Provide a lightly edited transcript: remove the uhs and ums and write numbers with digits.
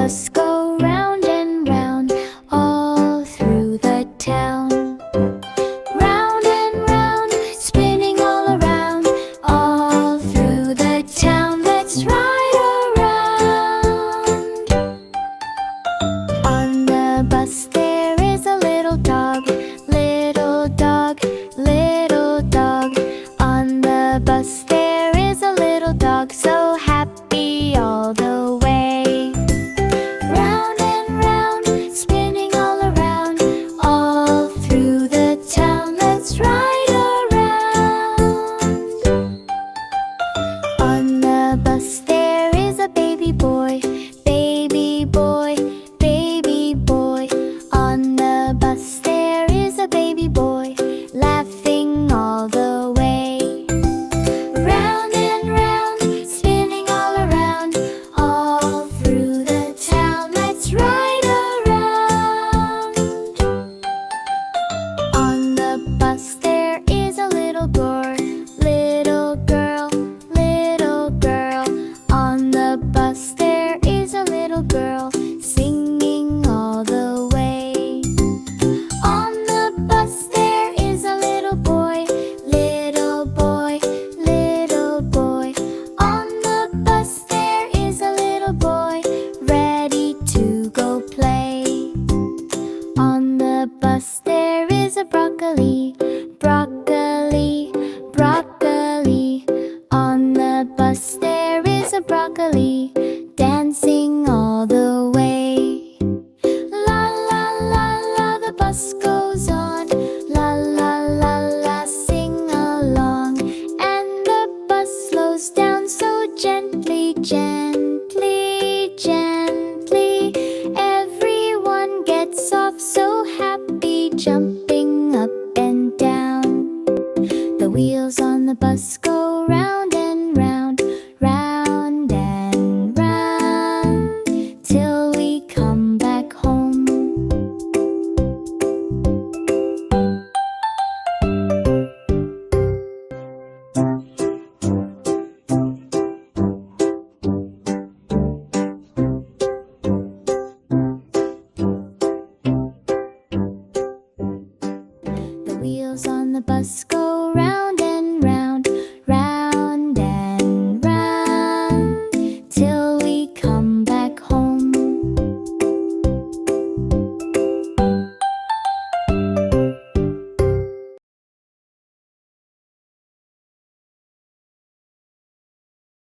bus go round and round all through the town. Round and round, spinning all around all through the town. Let's ride around. On the bus there is a little dog. Little dog, little dog. On the bus there is a little dog, so happy all the way. Round and round, spinning all around all through the town. Let's ride around. On the bus there is a baby boy. Baby boy, baby boy. On the bus there is a baby boy, laughing all the way. Round and round, spinning all around all through the town. Let's ride around. On the bus there is a little girl. Little girl, little girl. On the bus there is a little girl, singing all the way. On the bus there is a little boy. Little boy, little boy. On the bus there is a little boy, ready to go play. On the bus there is a broccoli. Broccoli, broccoli. On the bus there is a broccoli, dancing all the way. La la la la, the bus goes on. La la la la, sing along. And the bus slows down so gently, gently, gently. Everyone gets off so happy, jumping up and down. The wheels on the bus go round and round, round and round, till we come back home. The wheels on the bus go